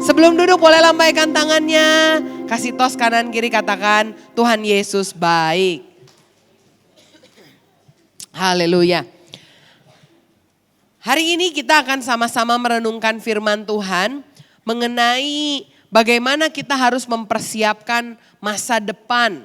Sebelum duduk boleh lambaikan tangannya. Kasih tos kanan kiri, katakan Tuhan Yesus baik. Haleluya. Hari ini kita akan sama-sama merenungkan firman Tuhan mengenai bagaimana kita harus mempersiapkan masa depan.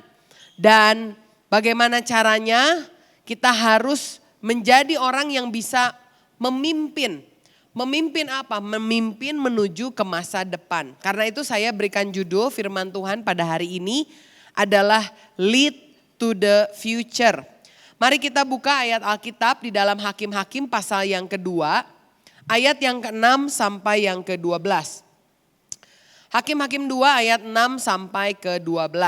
Dan bagaimana caranya kita harus menjadi orang yang bisa memimpin. Memimpin apa? Memimpin menuju ke masa depan. Karena itu saya berikan judul firman Tuhan pada hari ini adalah Lead to the Future. Mari kita buka ayat Alkitab di dalam Hakim-Hakim pasal yang kedua, ayat yang ke-6 sampai yang ke-12. Hakim-Hakim 2 ayat 6 sampai ke-12.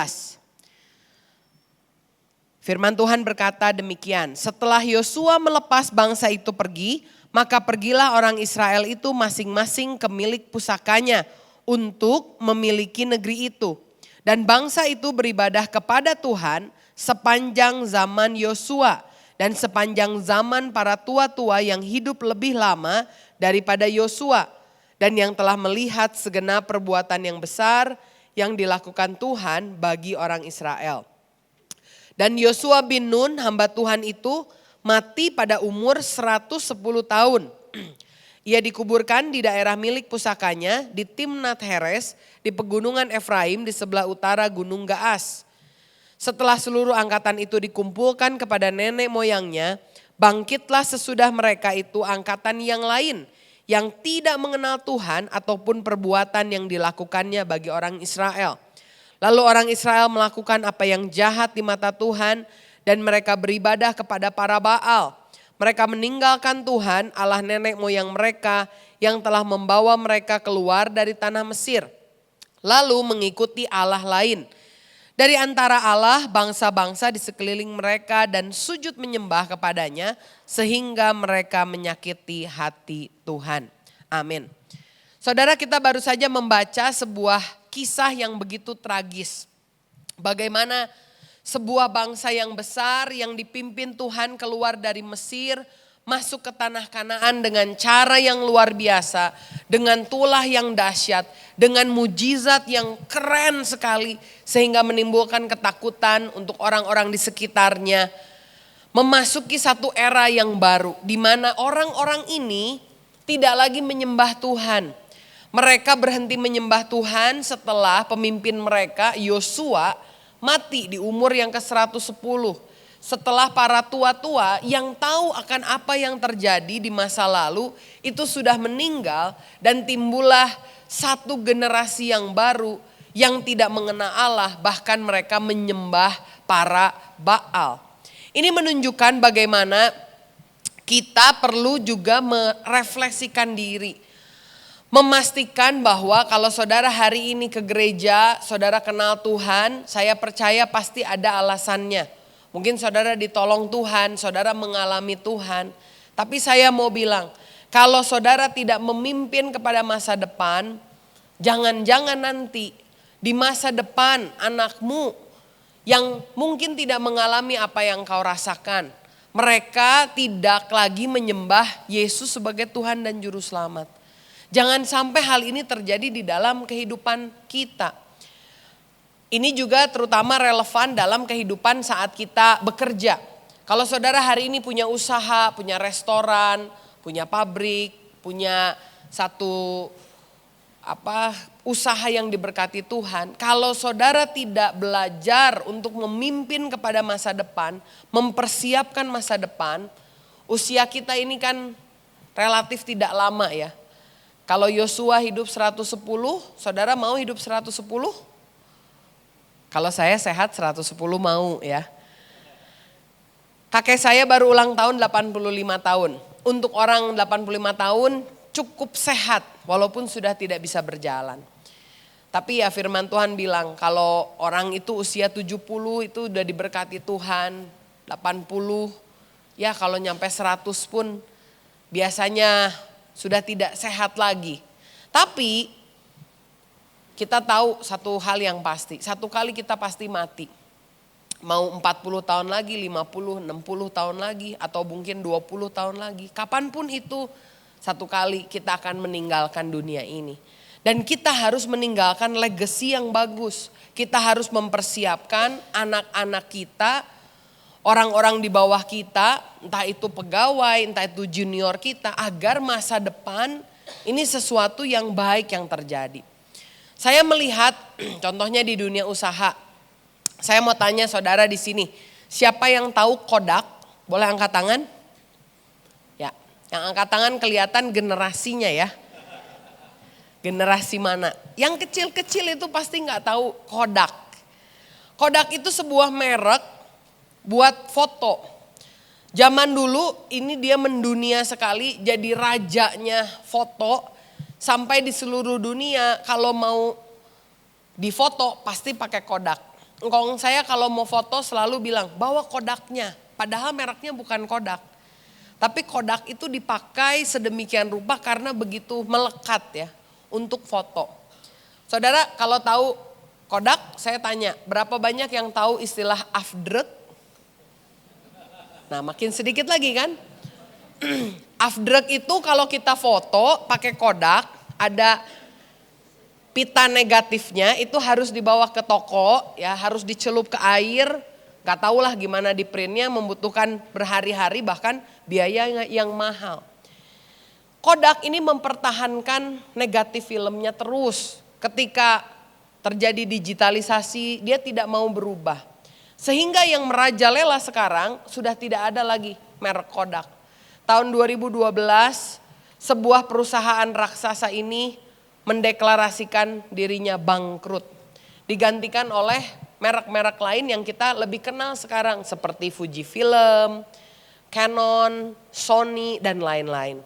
Firman Tuhan berkata demikian, setelah Yosua melepas bangsa itu pergi, maka pergilah orang Israel itu masing-masing ke milik pusakanya untuk memiliki negeri itu. Dan bangsa itu beribadah kepada Tuhan sepanjang zaman Yosua dan sepanjang zaman para tua-tua yang hidup lebih lama daripada Yosua dan yang telah melihat segenap perbuatan yang besar yang dilakukan Tuhan bagi orang Israel. Dan Yosua bin Nun hamba Tuhan itu mati pada umur 110 tahun. Ia dikuburkan di daerah milik pusakanya di Timnat Heres di pegunungan Efraim di sebelah utara Gunung Gaas. Setelah seluruh angkatan itu dikumpulkan kepada nenek moyangnya, bangkitlah sesudah mereka itu angkatan yang lain yang tidak mengenal Tuhan ataupun perbuatan yang dilakukannya bagi orang Israel. Lalu orang Israel melakukan apa yang jahat di mata Tuhan dan mereka beribadah kepada para Baal. Mereka meninggalkan Tuhan Allah nenek moyang mereka yang telah membawa mereka keluar dari tanah Mesir. Lalu mengikuti Allah lain. Dari antara Allah bangsa-bangsa di sekeliling mereka dan sujud menyembah kepadanya sehingga mereka menyakiti hati Tuhan. Amin. Saudara, kita baru saja membaca sebuah kisah yang begitu tragis. Bagaimana sebuah bangsa yang besar yang dipimpin Tuhan keluar dari Mesir, masuk ke tanah Kanaan dengan cara yang luar biasa, dengan tulah yang dahsyat, dengan mujizat yang keren sekali sehingga menimbulkan ketakutan untuk orang-orang di sekitarnya. Memasuki satu era yang baru di mana orang-orang ini tidak lagi menyembah Tuhan. Mereka berhenti menyembah Tuhan setelah pemimpin mereka Yosua mati di umur yang ke-110. Setelah para tua-tua yang tahu akan apa yang terjadi di masa lalu itu sudah meninggal dan timbullah satu generasi yang baru yang tidak mengenal Allah, bahkan mereka menyembah para Baal. Ini menunjukkan bagaimana kita perlu juga merefleksikan diri. Memastikan bahwa kalau saudara hari ini ke gereja, saudara kenal Tuhan, saya percaya pasti ada alasannya. Mungkin saudara ditolong Tuhan, saudara mengalami Tuhan. Tapi saya mau bilang, kalau saudara tidak memimpin kepada masa depan, jangan-jangan nanti di masa depan anakmu yang mungkin tidak mengalami apa yang kau rasakan. Mereka tidak lagi menyembah Yesus sebagai Tuhan dan Juru Selamat. Jangan sampai hal ini terjadi di dalam kehidupan kita. Ini juga terutama relevan dalam kehidupan saat kita bekerja. Kalau saudara hari ini punya usaha, punya restoran, punya pabrik, punya satu usaha yang diberkati Tuhan. Kalau saudara tidak belajar untuk memimpin kepada masa depan, mempersiapkan masa depan, usia kita ini kan relatif tidak lama ya. Kalau Yosua hidup 110, saudara mau hidup 110? Kalau saya sehat 110 mau ya. Kakek saya baru ulang tahun 85 tahun. Untuk orang 85 tahun cukup sehat walaupun sudah tidak bisa berjalan. Tapi ya firman Tuhan bilang kalau orang itu usia 70 itu udah diberkati Tuhan. 80 ya kalau nyampe 100 pun biasanya sudah tidak sehat lagi. Tapi kita tahu satu hal yang pasti. Satu kali kita pasti mati. Mau 40 tahun lagi, 50, 60 tahun lagi. Atau mungkin 20 tahun lagi. Kapanpun itu satu kali kita akan meninggalkan dunia ini. Dan kita harus meninggalkan legacy yang bagus. Kita harus mempersiapkan anak-anak kita, orang-orang di bawah kita, entah itu pegawai, entah itu junior kita, agar masa depan ini sesuatu yang baik yang terjadi. Saya melihat contohnya di dunia usaha. Saya mau tanya saudara di sini, siapa yang tahu Kodak? Boleh angkat tangan? Ya, yang angkat tangan kelihatan generasinya ya. Generasi mana? Yang kecil-kecil itu pasti nggak tahu Kodak. Kodak itu sebuah merek buat foto. Zaman dulu ini dia mendunia sekali, jadi rajanya foto. Sampai di seluruh dunia kalau mau difoto pasti pakai Kodak. Engkong saya kalau mau foto selalu bilang bawa Kodaknya. Padahal mereknya bukan Kodak. Tapi Kodak itu dipakai sedemikian rupa karena begitu melekat ya. Untuk foto. Saudara kalau tahu Kodak, saya tanya berapa banyak yang tahu istilah afdruk? Nah makin sedikit lagi kan. Afdruk itu kalau kita foto pakai Kodak, ada pita negatifnya itu harus dibawa ke toko, ya harus dicelup ke air. Gak tahulah gimana di printnya, membutuhkan berhari-hari bahkan biaya yang mahal. Kodak ini mempertahankan negatif filmnya terus. Ketika terjadi digitalisasi, dia tidak mau berubah. Sehingga yang merajalela sekarang sudah tidak ada lagi merek Kodak. Tahun 2012, sebuah perusahaan raksasa ini mendeklarasikan dirinya bangkrut. Digantikan oleh merek-merek lain yang kita lebih kenal sekarang seperti Fujifilm, Canon, Sony, dan lain-lain.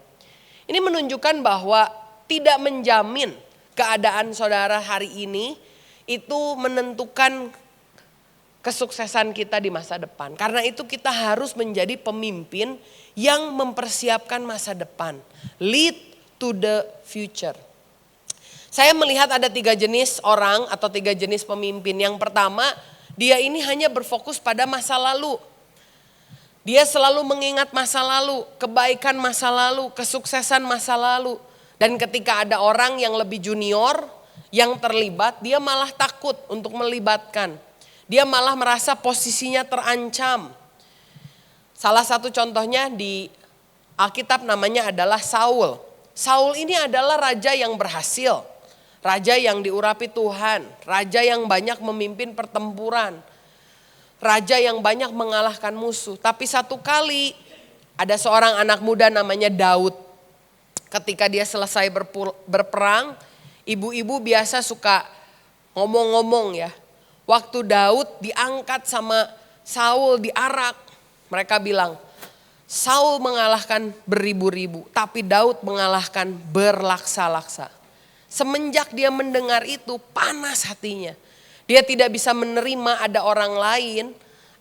Ini menunjukkan bahwa tidak menjamin keadaan saudara hari ini itu menentukan kesuksesan kita di masa depan. Karena itu kita harus menjadi pemimpin yang mempersiapkan masa depan. Lead to the future. Saya melihat ada 3 jenis orang atau 3 jenis pemimpin. Yang pertama, dia ini hanya berfokus pada masa lalu. Dia selalu mengingat masa lalu, kebaikan masa lalu, kesuksesan masa lalu. Dan ketika ada orang yang lebih junior yang terlibat, dia malah takut untuk melibatkan. Dia malah merasa posisinya terancam. Salah satu contohnya di Alkitab namanya adalah Saul. Saul ini adalah raja yang berhasil. Raja yang diurapi Tuhan, raja yang banyak memimpin pertempuran. Raja yang banyak mengalahkan musuh. Tapi satu kali ada seorang anak muda namanya Daud. Ketika dia selesai berperang, ibu-ibu biasa suka ngomong-ngomong ya. Waktu Daud diangkat sama Saul diarak, mereka bilang, Saul mengalahkan beribu-ribu, tapi Daud mengalahkan berlaksa-laksa. Semenjak dia mendengar itu, panas hatinya. Dia tidak bisa menerima ada orang lain,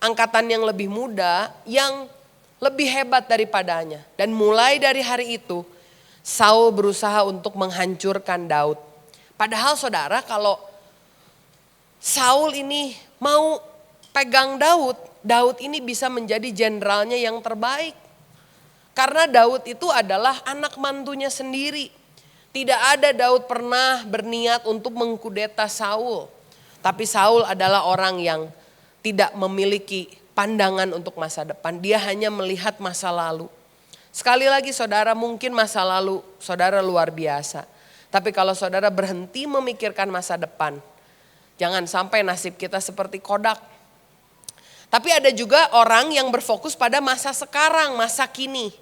angkatan yang lebih muda, yang lebih hebat daripadanya. Dan mulai dari hari itu, Saul berusaha untuk menghancurkan Daud. Padahal saudara, kalau Saul ini mau pegang Daud, Daud ini bisa menjadi jenderalnya yang terbaik. Karena Daud itu adalah anak mantunya sendiri. Tidak ada Daud pernah berniat untuk mengkudeta Saul. Tapi Saul adalah orang yang tidak memiliki pandangan untuk masa depan. Dia hanya melihat masa lalu. Sekali lagi saudara, mungkin masa lalu saudara luar biasa. Tapi kalau saudara berhenti memikirkan masa depan, jangan sampai nasib kita seperti Kodak. Tapi ada juga orang yang berfokus pada masa sekarang, masa kini.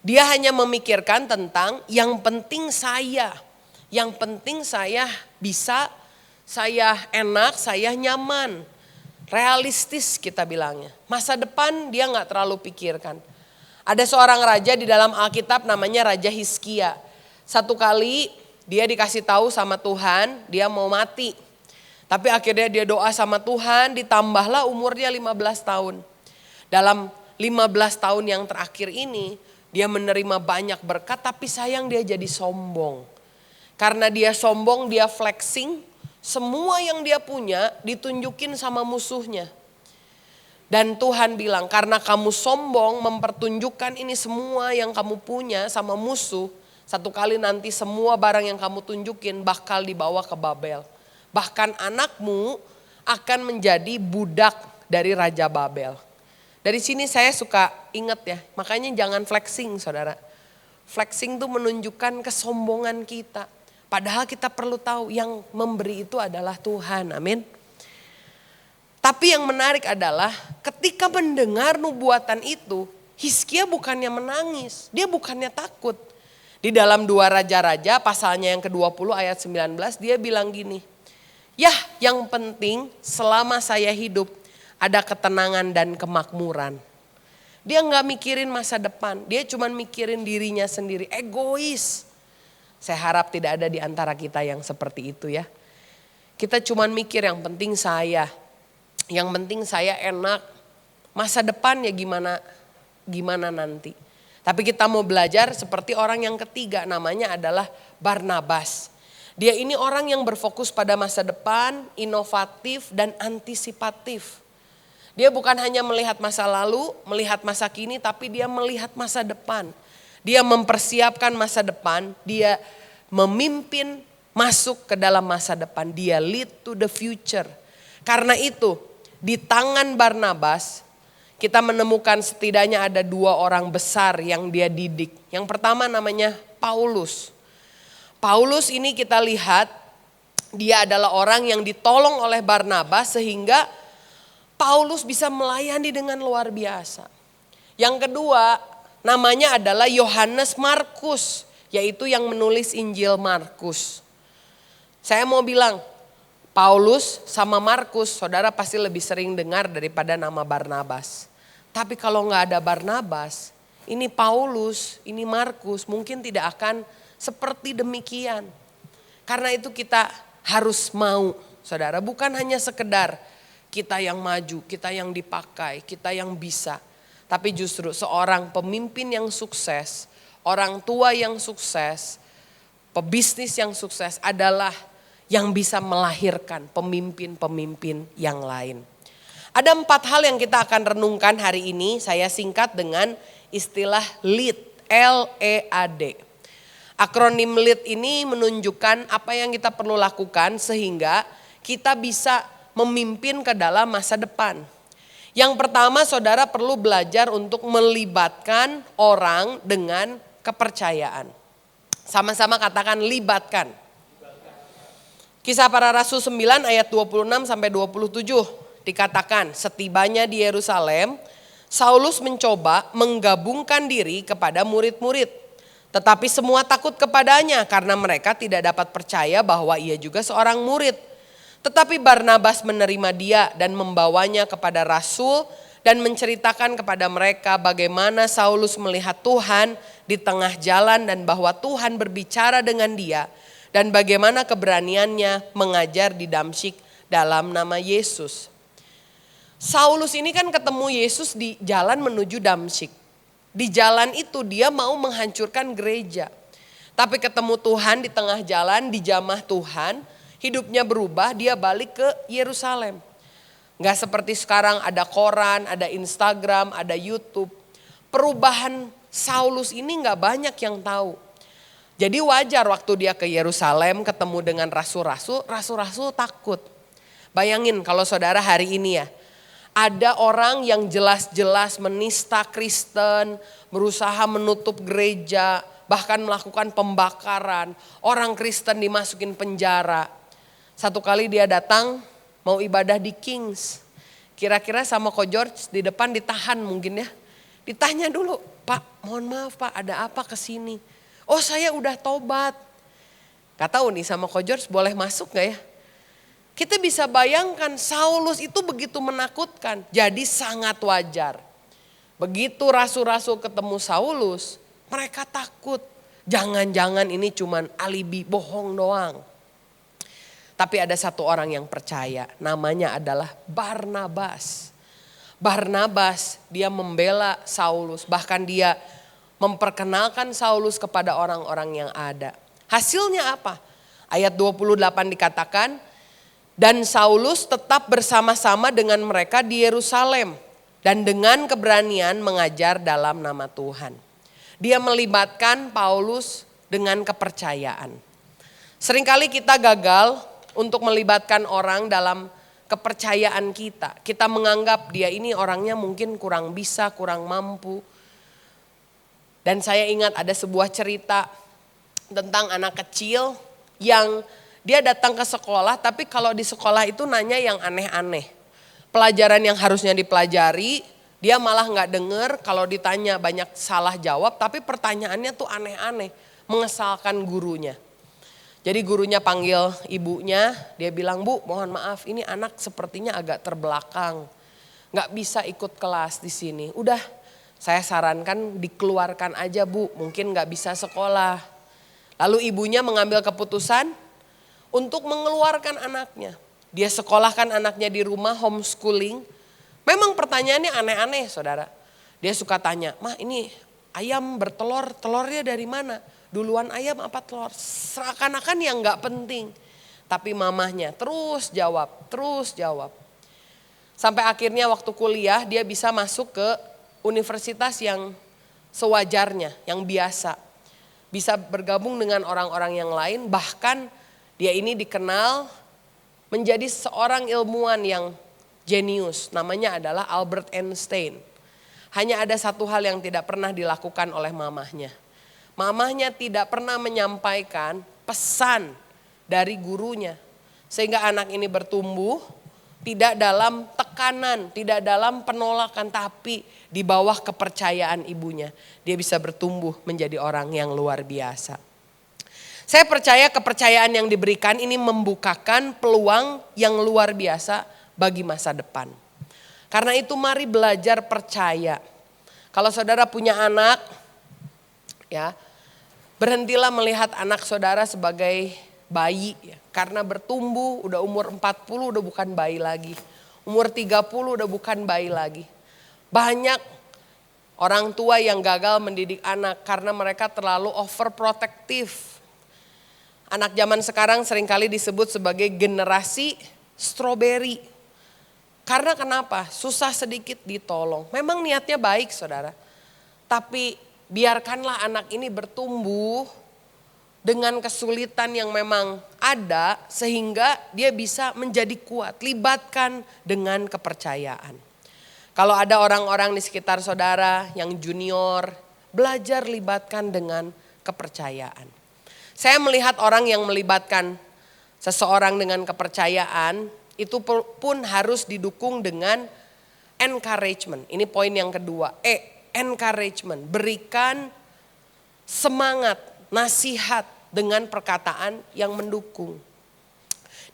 Dia hanya memikirkan tentang yang penting saya. Yang penting saya bisa, saya enak, saya nyaman. Realistis kita bilangnya. Masa depan dia gak terlalu pikirkan. Ada seorang raja di dalam Alkitab namanya Raja Hizkia. Satu kali dia dikasih tahu sama Tuhan dia mau mati. Tapi akhirnya dia doa sama Tuhan, ditambahlah umurnya 15 tahun. Dalam 15 tahun yang terakhir ini dia menerima banyak berkat, tapi sayang dia jadi sombong. Karena dia sombong, dia flexing, semua yang dia punya ditunjukin sama musuhnya. Dan Tuhan bilang, karena kamu sombong mempertunjukkan ini semua yang kamu punya sama musuh, Satu kali nanti semua barang yang kamu tunjukin bakal dibawa ke Babel. Bahkan anakmu akan menjadi budak dari Raja Babel. Dari sini saya suka ingat ya, makanya jangan flexing saudara. Flexing tuh menunjukkan kesombongan kita. Padahal kita perlu tahu yang memberi itu adalah Tuhan, amin. Tapi yang menarik adalah ketika mendengar nubuatan itu, Hizkia bukannya menangis, dia bukannya takut. Di dalam 2 Raja-Raja pasalnya yang ke-20 ayat 19 dia bilang gini, "Yah, yang penting selama saya hidup ada ketenangan dan kemakmuran." Dia nggak mikirin masa depan, dia cuma mikirin dirinya sendiri, egois. Saya harap tidak ada di antara kita yang seperti itu ya. Kita cuma mikir yang penting saya enak, masa depan ya gimana nanti. Tapi kita mau belajar seperti orang yang ketiga, namanya adalah Barnabas. Dia ini orang yang berfokus pada masa depan, inovatif dan antisipatif. Dia bukan hanya melihat masa lalu, melihat masa kini, tapi dia melihat masa depan. Dia mempersiapkan masa depan, dia memimpin masuk ke dalam masa depan. Dia lead to the future. Karena itu di tangan Barnabas kita menemukan setidaknya ada 2 orang besar yang dia didik. Yang pertama namanya Paulus. Paulus ini kita lihat dia adalah orang yang ditolong oleh Barnabas sehingga Paulus bisa melayani dengan luar biasa. Yang kedua namanya adalah Yohanes Markus, yaitu yang menulis Injil Markus. Saya mau bilang Paulus sama Markus saudara pasti lebih sering dengar daripada nama Barnabas. Tapi kalau nggak ada Barnabas, ini Paulus, ini Markus mungkin tidak akan seperti demikian. Karena itu kita harus mau saudara, bukan hanya sekedar kita yang maju, kita yang dipakai, kita yang bisa. Tapi justru seorang pemimpin yang sukses, orang tua yang sukses, pebisnis yang sukses adalah yang bisa melahirkan pemimpin-pemimpin yang lain. Ada 4 hal yang kita akan renungkan hari ini, saya singkat dengan istilah LEAD, L-E-A-D. Akronim LEAD ini menunjukkan apa yang kita perlu lakukan sehingga kita bisa memimpin ke dalam masa depan. Yang pertama saudara perlu belajar untuk melibatkan orang dengan kepercayaan. Sama-sama katakan libatkan. Kisah Para Rasul 9 ayat 26 sampai 27 dikatakan setibanya di Yerusalem, Saulus mencoba menggabungkan diri kepada murid-murid. Tetapi semua takut kepadanya karena mereka tidak dapat percaya bahwa ia juga seorang murid. Tetapi Barnabas menerima dia dan membawanya kepada Rasul dan menceritakan kepada mereka bagaimana Saulus melihat Tuhan di tengah jalan dan bahwa Tuhan berbicara dengan dia. Dan bagaimana keberaniannya mengajar di Damsyik dalam nama Yesus. Saulus ini kan ketemu Yesus di jalan menuju Damsyik. Di jalan itu dia mau menghancurkan gereja. Tapi ketemu Tuhan di tengah jalan, dijamah Tuhan, hidupnya berubah, dia balik ke Yerusalem. Gak seperti sekarang ada koran, ada Instagram, ada YouTube. Perubahan Saulus ini gak banyak yang tahu. Jadi wajar waktu dia ke Yerusalem ketemu dengan rasul-rasul takut. Bayangin kalau saudara hari ini ya, ada orang yang jelas-jelas menista Kristen, berusaha menutup gereja, bahkan melakukan pembakaran. Orang Kristen dimasukin penjara. Satu kali dia datang mau ibadah di Kings. Kira-kira sama Ko George di depan ditahan mungkin ya. Ditanya dulu, "Pak, mohon maaf Pak, ada apa ke sini?" "Oh, saya udah tobat." Gak tahu nih sama Ko George boleh masuk gak ya? Kita bisa bayangkan Saulus itu begitu menakutkan. Jadi sangat wajar. Begitu rasul-rasul ketemu Saulus, mereka takut. Jangan-jangan ini cuman alibi bohong doang. Tapi ada satu orang yang percaya, namanya adalah Barnabas. Barnabas dia membela Saulus, bahkan dia memperkenalkan Saulus kepada orang-orang yang ada. Hasilnya apa? Ayat 28 dikatakan, dan Saulus tetap bersama-sama dengan mereka di Yerusalem dan dengan keberanian mengajar dalam nama Tuhan. Dia melibatkan Paulus dengan kepercayaan. Seringkali kita gagal untuk melibatkan orang dalam kepercayaan kita. Kita menganggap dia ini orangnya mungkin kurang bisa, kurang mampu. Dan saya ingat ada sebuah cerita tentang anak kecil yang dia datang ke sekolah, tapi kalau di sekolah itu nanya yang aneh-aneh. Pelajaran yang harusnya dipelajari, dia malah nggak denger, kalau ditanya banyak salah jawab, tapi pertanyaannya tuh aneh-aneh, mengesalkan gurunya. Jadi gurunya panggil ibunya, dia bilang, "Bu, mohon maaf, ini anak sepertinya agak terbelakang, nggak bisa ikut kelas di sini. Udah, saya sarankan dikeluarkan aja, Bu, mungkin nggak bisa sekolah." Lalu ibunya mengambil keputusan untuk mengeluarkan anaknya. Dia sekolahkan anaknya di rumah, homeschooling. Memang pertanyaannya aneh-aneh, saudara. Dia suka tanya, "Mah, ini ayam bertelur, telurnya dari mana? Duluan ayam apa telur?" Seakan-akan yang gak penting. Tapi mamahnya terus jawab. Sampai akhirnya waktu kuliah dia bisa masuk ke universitas yang sewajarnya, yang biasa. Bisa bergabung dengan orang-orang yang lain, bahkan dia ini dikenal menjadi seorang ilmuwan yang jenius. Namanya adalah Albert Einstein. Hanya ada satu hal yang tidak pernah dilakukan oleh mamahnya. Mamahnya tidak pernah menyampaikan pesan dari gurunya. Sehingga anak ini bertumbuh tidak dalam tekanan, tidak dalam penolakan, tapi di bawah kepercayaan ibunya. Dia bisa bertumbuh menjadi orang yang luar biasa. Saya percaya kepercayaan yang diberikan ini membukakan peluang yang luar biasa bagi masa depan. Karena itu mari belajar percaya. Kalau saudara punya anak, ya, berhentilah melihat anak saudara sebagai bayi. Ya. Karena bertumbuh, udah umur 40 udah bukan bayi lagi. Umur 30 udah bukan bayi lagi. Banyak orang tua yang gagal mendidik anak karena mereka terlalu overprotective. Anak zaman sekarang seringkali disebut sebagai generasi strawberry. Karena kenapa? Susah sedikit ditolong. Memang niatnya baik, saudara. Tapi biarkanlah anak ini bertumbuh dengan kesulitan yang memang ada sehingga dia bisa menjadi kuat. Libatkan dengan kepercayaan. Kalau ada orang-orang di sekitar saudara yang junior, belajar libatkan dengan kepercayaan. Saya melihat orang yang melibatkan seseorang dengan kepercayaan itu pun harus didukung dengan encouragement. Ini poin yang kedua. Encouragement. Berikan semangat, nasihat dengan perkataan yang mendukung.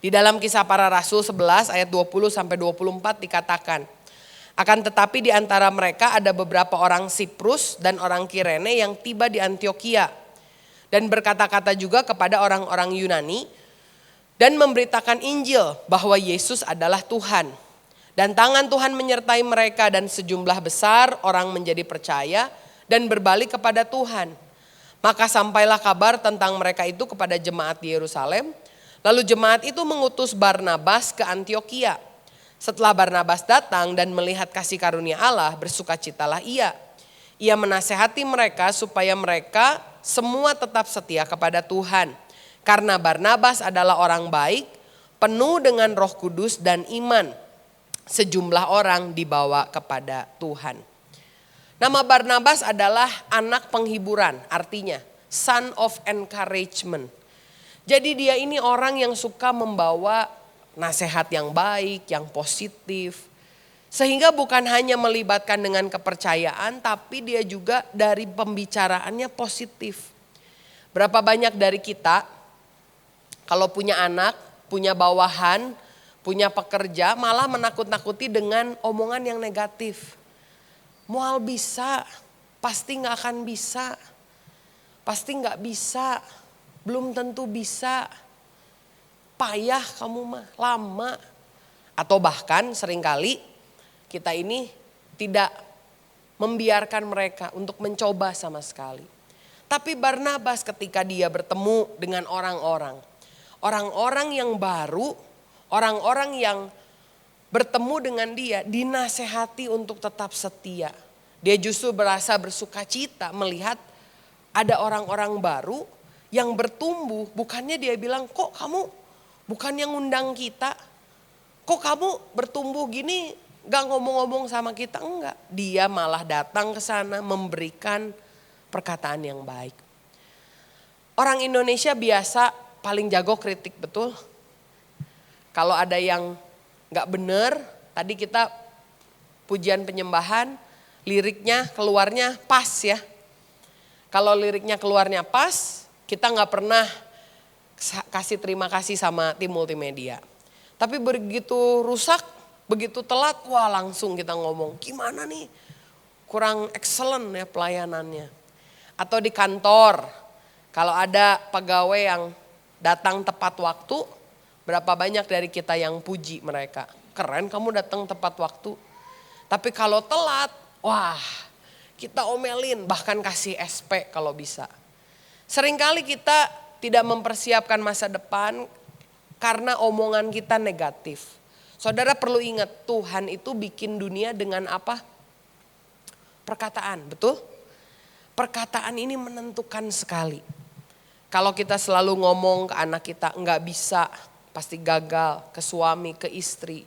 Di dalam Kisah Para Rasul 11 ayat 20 sampai 24 dikatakan, "Akan tetapi di antara mereka ada beberapa orang Siprus dan orang Kirene yang tiba di Antiokhia dan berkata-kata juga kepada orang-orang Yunani dan memberitakan Injil bahwa Yesus adalah Tuhan. Dan tangan Tuhan menyertai mereka dan sejumlah besar orang menjadi percaya dan berbalik kepada Tuhan. Maka sampailah kabar tentang mereka itu kepada jemaat di Yerusalem. Lalu jemaat itu mengutus Barnabas ke Antiokhia. Setelah Barnabas datang dan melihat kasih karunia Allah, bersukacitalah ia. Ia menasehati mereka supaya mereka semua tetap setia kepada Tuhan. Karena Barnabas adalah orang baik, penuh dengan Roh Kudus dan iman. Sejumlah orang dibawa kepada Tuhan." Nama Barnabas adalah anak penghiburan, artinya son of encouragement. Jadi dia ini orang yang suka membawa nasihat yang baik, yang positif. Sehingga bukan hanya melibatkan dengan kepercayaan, tapi dia juga dari pembicaraannya positif. Berapa banyak dari kita kalau punya anak, punya bawahan, punya pekerja, malah menakut-nakuti dengan omongan yang negatif. Mual bisa, pasti gak akan bisa, pasti gak bisa, belum tentu bisa, payah kamu mah, lama. Atau bahkan seringkali kita ini tidak membiarkan mereka untuk mencoba sama sekali. Tapi Barnabas ketika dia bertemu dengan orang-orang yang baru, orang-orang yang bertemu dengan dia, dinasehati untuk tetap setia. Dia justru berasa bersuka cita melihat ada orang-orang baru yang bertumbuh, bukannya dia bilang, kok kamu bukan yang ngundang kita, kok kamu bertumbuh gini gak ngomong-ngomong sama kita, enggak. Dia malah datang ke sana memberikan perkataan yang baik. Orang Indonesia biasa paling jago kritik, betul? Kalau ada yang gak bener, tadi kita pujian penyembahan, liriknya keluarnya pas ya. Kalau liriknya keluarnya pas, kita gak pernah kasih terima kasih sama tim multimedia. Tapi begitu rusak, begitu telat, wah langsung kita ngomong, gimana nih kurang excellent ya pelayanannya. Atau di kantor, kalau ada pegawai yang datang tepat waktu, berapa banyak dari kita yang puji mereka. Keren kamu datang tepat waktu. Tapi kalau telat, wah kita omelin, bahkan kasih SP kalau bisa. Seringkali kita tidak mempersiapkan masa depan karena omongan kita negatif. Saudara perlu ingat, Tuhan itu bikin dunia dengan apa? Perkataan, betul? Perkataan ini menentukan sekali. Kalau kita selalu ngomong ke anak kita, enggak bisa, pasti gagal, ke suami, ke istri.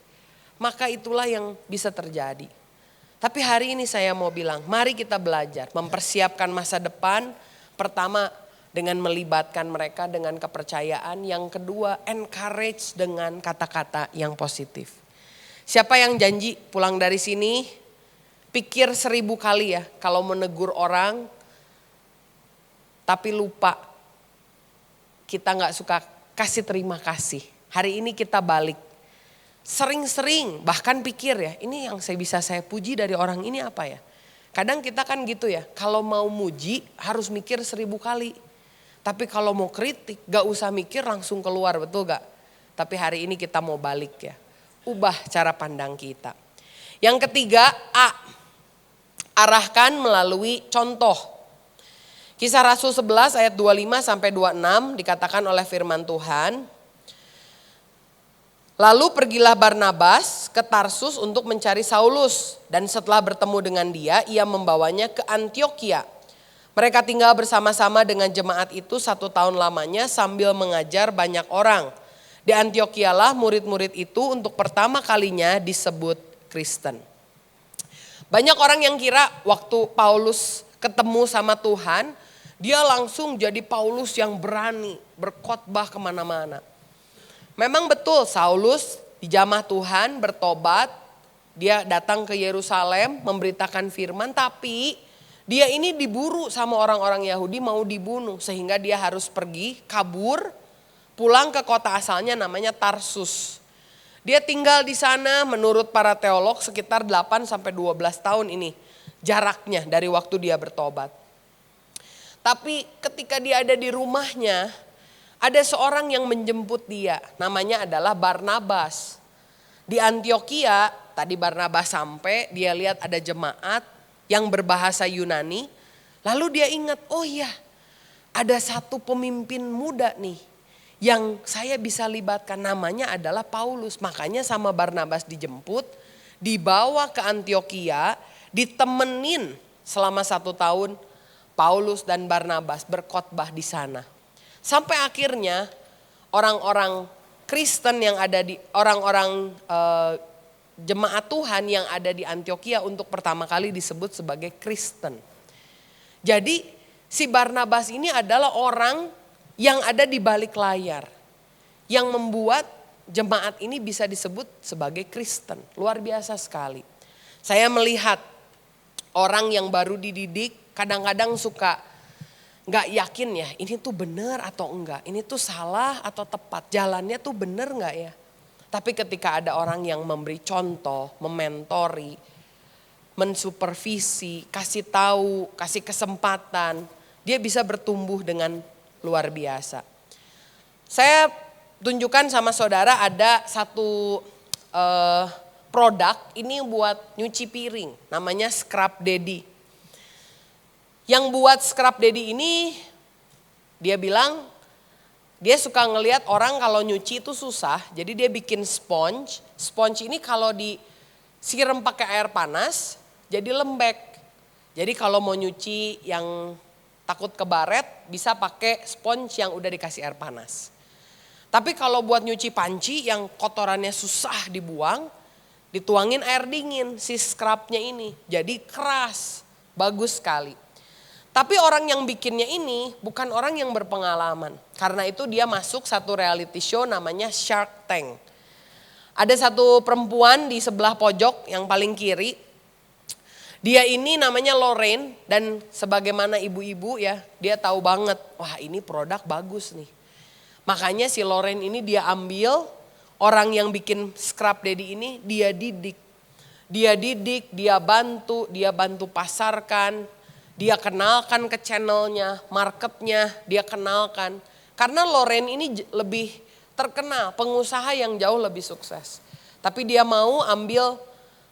Maka itulah yang bisa terjadi. Tapi hari ini saya mau bilang, mari kita belajar mempersiapkan masa depan. Pertama dengan melibatkan mereka dengan kepercayaan. Yang kedua encourage dengan kata-kata yang positif. Siapa yang janji pulang dari sini pikir 1000 kali ya kalau menegur orang. Tapi lupa kita gak suka kasih terima kasih. Hari ini kita balik. Sering-sering bahkan pikir ya, ini yang saya puji dari orang ini apa ya. Kadang kita kan gitu ya, kalau mau muji harus mikir 1000 kali. Tapi kalau mau kritik gak usah mikir langsung keluar, betul gak? Tapi hari ini kita mau balik ya, ubah cara pandang kita. Yang ketiga arahkan melalui contoh. Kisah Rasul 11 ayat 25 sampai 26 dikatakan oleh firman Tuhan. Lalu pergilah Barnabas ke Tarsus untuk mencari Saulus. Dan setelah bertemu dengan dia, ia membawanya ke Antiokhia. Mereka tinggal bersama-sama dengan jemaat itu 1 tahun lamanya sambil mengajar banyak orang. Di Antiokhialah murid-murid itu untuk pertama kalinya disebut Kristen. Banyak orang yang kira waktu Paulus ketemu sama Tuhan, dia langsung jadi Paulus yang berani berkhotbah kemana-mana. Memang betul Saulus dijamah Tuhan bertobat, dia datang ke Yerusalem memberitakan firman, tapi dia ini diburu sama orang-orang Yahudi mau dibunuh sehingga dia harus pergi kabur pulang ke kota asalnya namanya Tarsus. Dia tinggal di sana menurut para teolog sekitar 8 sampai 12 tahun ini jaraknya dari waktu dia bertobat. Tapi ketika dia ada di rumahnya, ada seorang yang menjemput dia, namanya adalah Barnabas. Di Antiokhia, tadi Barnabas sampai, dia lihat ada jemaat yang berbahasa Yunani. Lalu dia ingat, oh iya ada satu pemimpin muda nih yang saya bisa libatkan, namanya adalah Paulus. Makanya sama Barnabas dijemput, dibawa ke Antiokhia, ditemenin selama 1 tahun Paulus dan Barnabas berkhotbah di sana. Sampai akhirnya orang-orang Kristen yang ada di orang-orang jemaat Tuhan yang ada di Antiokhia untuk pertama kali disebut sebagai Kristen. Jadi si Barnabas ini adalah orang yang ada di balik layar, yang membuat jemaat ini bisa disebut sebagai Kristen. Luar biasa sekali. Saya melihat orang yang baru dididik kadang-kadang suka gak yakin ya, ini tuh benar atau enggak, ini tuh salah atau tepat, jalannya tuh benar enggak ya. Tapi ketika ada orang yang memberi contoh, mementori, mensupervisi, kasih tahu, kasih kesempatan, dia bisa bertumbuh dengan luar biasa. Saya tunjukkan sama saudara ada satu produk, ini buat nyuci piring, namanya Scrub Daddy. Yang buat Scrub Daddy ini dia bilang dia suka ngelihat orang kalau nyuci itu susah, jadi dia bikin sponge. Sponge ini kalau disiram pakai air panas jadi lembek. Jadi kalau mau nyuci yang takut kebaret, bisa pakai spons yang udah dikasih air panas. Tapi kalau buat nyuci panci yang kotorannya susah dibuang, dituangin air dingin si scrubnya ini. Jadi keras, bagus sekali. Tapi orang yang bikinnya ini bukan orang yang berpengalaman. Karena itu dia masuk satu reality show namanya Shark Tank. Ada satu perempuan di sebelah pojok yang paling kiri. Dia ini namanya Lorraine dan sebagaimana ibu-ibu ya, dia tahu banget, wah ini produk bagus nih. Makanya si Lorraine ini dia ambil orang yang bikin scrub daddy ini, dia didik. Dia bantu pasarkan, dia kenalkan ke channelnya, marketnya, dia kenalkan. Karena Lorraine ini lebih terkenal, pengusaha yang jauh lebih sukses. Tapi dia mau ambil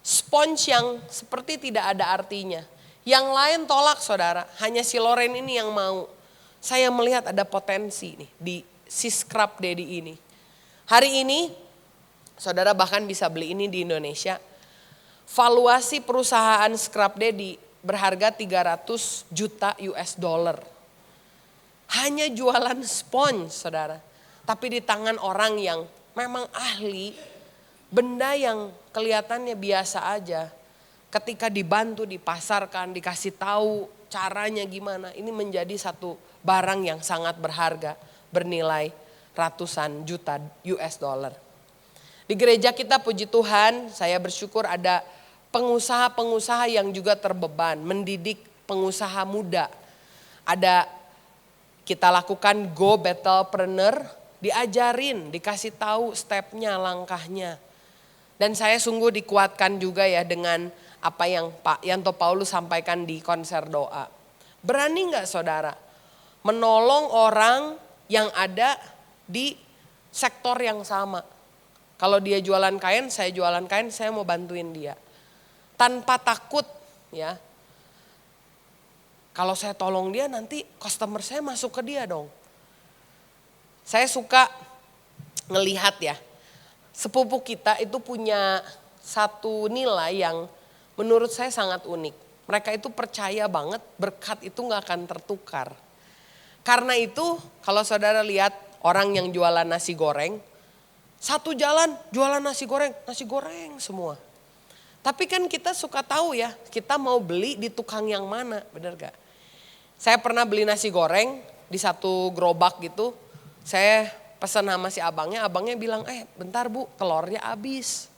spons yang seperti tidak ada artinya. Yang lain tolak saudara, hanya si Lorraine ini yang mau. Saya melihat ada potensi nih di si scrub daddy ini. Hari ini saudara bahkan bisa beli ini di Indonesia. Valuasi perusahaan scrub daddy berharga 300 juta US dollar. Hanya jualan spons saudara. Tapi di tangan orang yang memang ahli, benda yang kelihatannya biasa aja, ketika dibantu, dipasarkan, dikasih tahu caranya gimana, ini menjadi satu barang yang sangat berharga, bernilai ratusan juta US dollar. Di gereja kita puji Tuhan, saya bersyukur ada pengusaha-pengusaha yang juga terbeban, mendidik pengusaha muda. Ada kita lakukan Go Battlepreneur, diajarin, dikasih tahu stepnya, langkahnya. Dan saya sungguh dikuatkan juga ya dengan apa yang Pak Yanto Paulus sampaikan di konser doa. Berani gak saudara menolong orang yang ada di sektor yang sama. Kalau dia jualan kain, saya jualan kain, saya mau bantuin dia. Tanpa takut ya. Kalau saya tolong dia nanti customer saya masuk ke dia dong. Saya suka ngelihat ya, sepupu kita itu punya satu nilai yang menurut saya sangat unik. Mereka itu percaya banget berkat itu gak akan tertukar. Karena itu kalau saudara lihat orang yang jualan nasi goreng, satu jalan jualan nasi goreng semua. Tapi kan kita suka tahu ya, kita mau beli di tukang yang mana, benar gak? Saya pernah beli nasi goreng di satu gerobak gitu. Saya pesan sama si abangnya bilang, bentar bu, telurnya habis,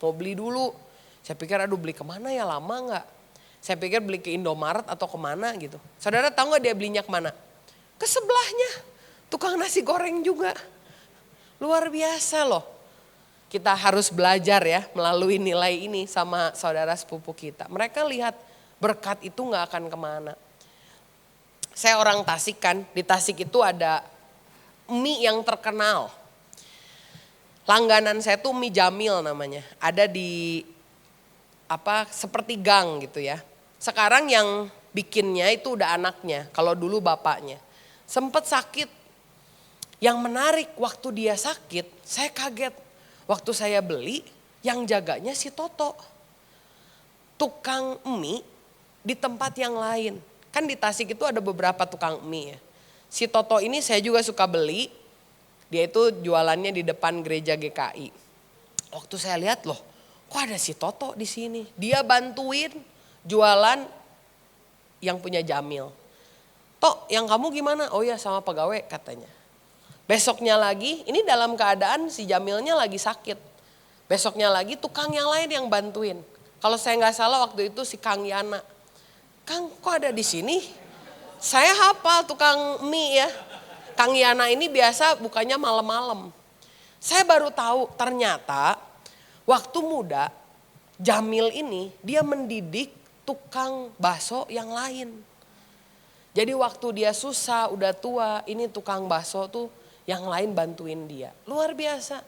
mau beli dulu. Saya pikir aduh beli kemana ya, lama gak? Saya pikir beli ke Indomaret atau kemana gitu. Saudara tahu gak dia belinya kemana? Ke sebelahnya, tukang nasi goreng juga. Luar biasa loh. Kita harus belajar ya melalui nilai ini sama saudara sepupu kita. Mereka lihat berkat itu gak akan kemana. Saya orang Tasik kan, di Tasik itu ada mie yang terkenal. Langganan saya tuh mie Jamil namanya. Ada di seperti gang gitu ya. Sekarang yang bikinnya itu udah anaknya. Kalau dulu bapaknya. Sempet sakit. Yang menarik waktu dia sakit, saya kaget. Waktu saya beli, yang jaganya si Toto. Tukang mie di tempat yang lain. Kan di Tasik itu ada beberapa tukang mie ya. Si Toto ini saya juga suka beli, dia itu jualannya di depan gereja GKI. Waktu saya lihat loh, kok ada si Toto di sini? Dia bantuin jualan yang punya Jamil. Tok, yang kamu gimana? Oh ya sama pegawai katanya. Besoknya lagi, ini dalam keadaan si Jamilnya lagi sakit. Besoknya lagi tukang yang lain yang bantuin. Kalau saya nggak salah waktu itu si Kang Yana. Kang, kok ada di sini? Saya hafal tukang mie ya. Kang Yana ini biasa bukanya malam-malam. Saya baru tahu ternyata waktu muda Jamil ini dia mendidik tukang bakso yang lain. Jadi waktu dia susah, udah tua, ini tukang bakso tuh yang lain bantuin dia. Luar biasa.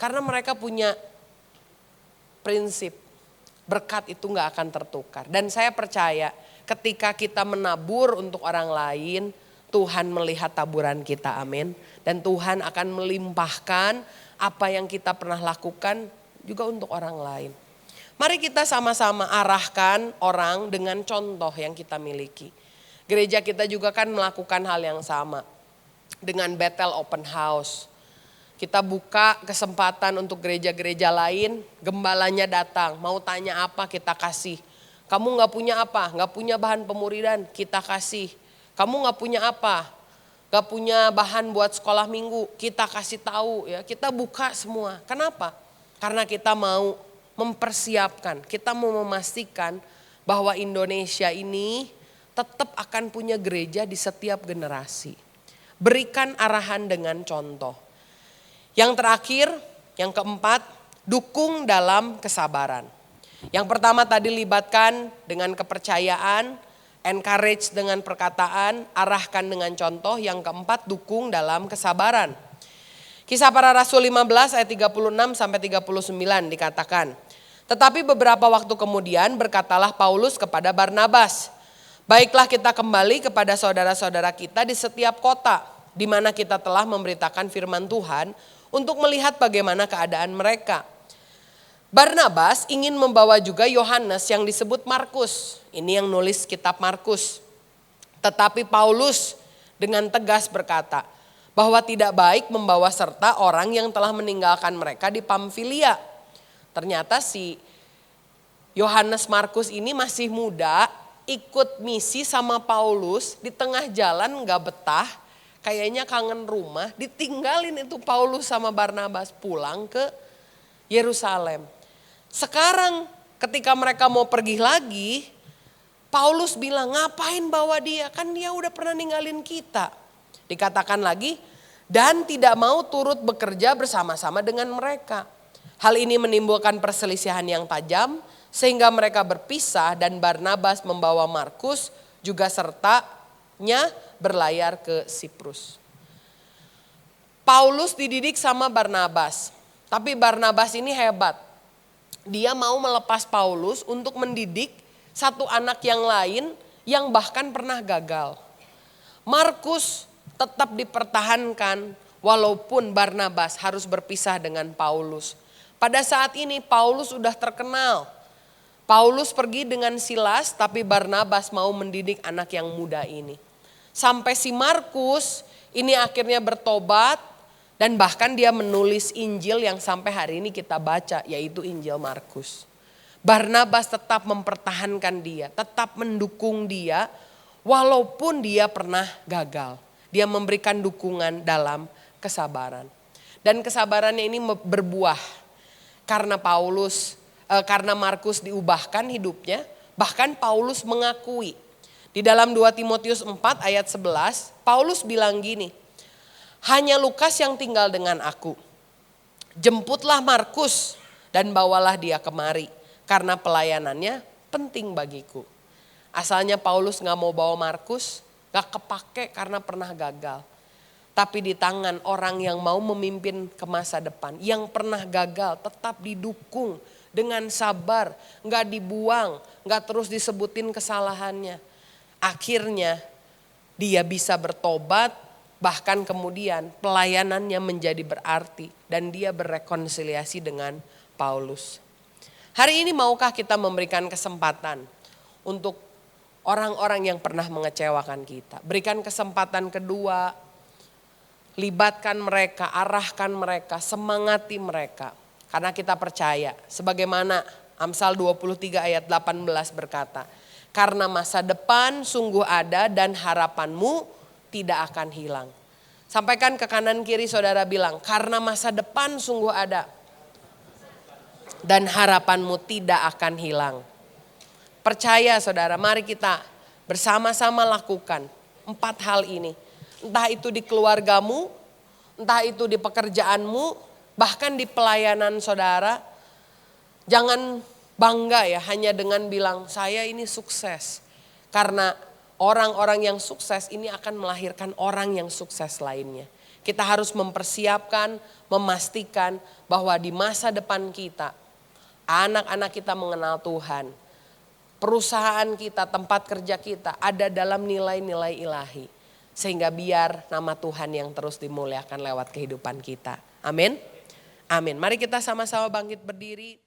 Karena mereka punya prinsip berkat itu gak akan tertukar. Dan saya percaya ketika kita menabur untuk orang lain, Tuhan melihat taburan kita, amin. Dan Tuhan akan melimpahkan apa yang kita pernah lakukan juga untuk orang lain. Mari kita sama-sama arahkan orang dengan contoh yang kita miliki. Gereja kita juga kan melakukan hal yang sama dengan Bethel Open House. Kita buka kesempatan untuk gereja-gereja lain, gembalanya datang, mau tanya apa kita kasih. Kamu gak punya apa? Gak punya bahan pemuridan, kita kasih. Kamu gak punya apa? Gak punya bahan buat sekolah minggu, kita kasih tahu ya. Kita buka semua. Kenapa? Karena kita mau mempersiapkan, kita mau memastikan bahwa Indonesia ini tetap akan punya gereja di setiap generasi. Berikan arahan dengan contoh. Yang terakhir, yang keempat, dukung dalam kesabaran. Yang pertama tadi libatkan dengan kepercayaan, encourage dengan perkataan, arahkan dengan contoh. Yang keempat, dukung dalam kesabaran. Kisah Para Rasul 15 ayat 36 sampai 39 dikatakan, tetapi beberapa waktu kemudian berkatalah Paulus kepada Barnabas, baiklah kita kembali kepada saudara-saudara kita di setiap kota di mana kita telah memberitakan firman Tuhan untuk melihat bagaimana keadaan mereka. Barnabas ingin membawa juga Yohanes yang disebut Markus, ini yang nulis kitab Markus. Tetapi Paulus dengan tegas berkata bahwa tidak baik membawa serta orang yang telah meninggalkan mereka di Pamfilia. Ternyata si Yohanes Markus ini masih muda, ikut misi sama Paulus, di tengah jalan gak betah, kayaknya kangen rumah, ditinggalin itu Paulus sama Barnabas pulang ke Yerusalem. Sekarang ketika mereka mau pergi lagi, Paulus bilang ngapain bawa dia, kan dia udah pernah ninggalin kita. Dikatakan lagi, dan tidak mau turut bekerja bersama-sama dengan mereka. Hal ini menimbulkan perselisihan yang tajam sehingga mereka berpisah dan Barnabas membawa Markus juga sertanya berlayar ke Siprus. Paulus dididik sama Barnabas, tapi Barnabas ini hebat. Dia mau melepas Paulus untuk mendidik satu anak yang lain yang bahkan pernah gagal. Markus tetap dipertahankan walaupun Barnabas harus berpisah dengan Paulus. Pada saat ini Paulus sudah terkenal. Paulus pergi dengan Silas tapi Barnabas mau mendidik anak yang muda ini. Sampai si Markus ini akhirnya bertobat dan bahkan dia menulis Injil yang sampai hari ini kita baca, yaitu Injil Markus. Barnabas tetap mempertahankan dia, tetap mendukung dia walaupun dia pernah gagal. Dia memberikan dukungan dalam kesabaran. Dan kesabarannya ini berbuah karena karena Markus diubahkan hidupnya, bahkan Paulus mengakui. Di dalam 2 Timotius 4 ayat 11, Paulus bilang gini, hanya Lukas yang tinggal dengan aku. Jemputlah Markus dan bawalah dia kemari, karena pelayanannya penting bagiku. Asalnya Paulus gak mau bawa Markus, gak kepake karena pernah gagal. Tapi di tangan orang yang mau memimpin ke masa depan, yang pernah gagal tetap didukung dengan sabar, gak dibuang, gak terus disebutin kesalahannya. Akhirnya dia bisa bertobat, bahkan kemudian pelayanannya menjadi berarti dan dia berrekonsiliasi dengan Paulus. Hari ini maukah kita memberikan kesempatan untuk orang-orang yang pernah mengecewakan kita. Berikan kesempatan kedua, libatkan mereka, arahkan mereka, semangati mereka. Karena kita percaya, sebagaimana Amsal 23 ayat 18 berkata, karena masa depan sungguh ada dan harapanmu tidak akan hilang. Sampaikan ke kanan kiri saudara bilang, karena masa depan sungguh ada dan harapanmu tidak akan hilang. Percaya saudara, mari kita bersama-sama lakukan 4 hal ini. Entah itu di keluargamu, entah itu di pekerjaanmu, bahkan di pelayanan saudara. Jangan bangga ya hanya dengan bilang saya ini sukses. Karena orang-orang yang sukses ini akan melahirkan orang yang sukses lainnya. Kita harus mempersiapkan, memastikan bahwa di masa depan kita, anak-anak kita mengenal Tuhan. Perusahaan kita, tempat kerja kita ada dalam nilai-nilai ilahi. Sehingga biar nama Tuhan yang terus dimuliakan lewat kehidupan kita. Amin. Amin. Mari kita sama-sama bangkit berdiri.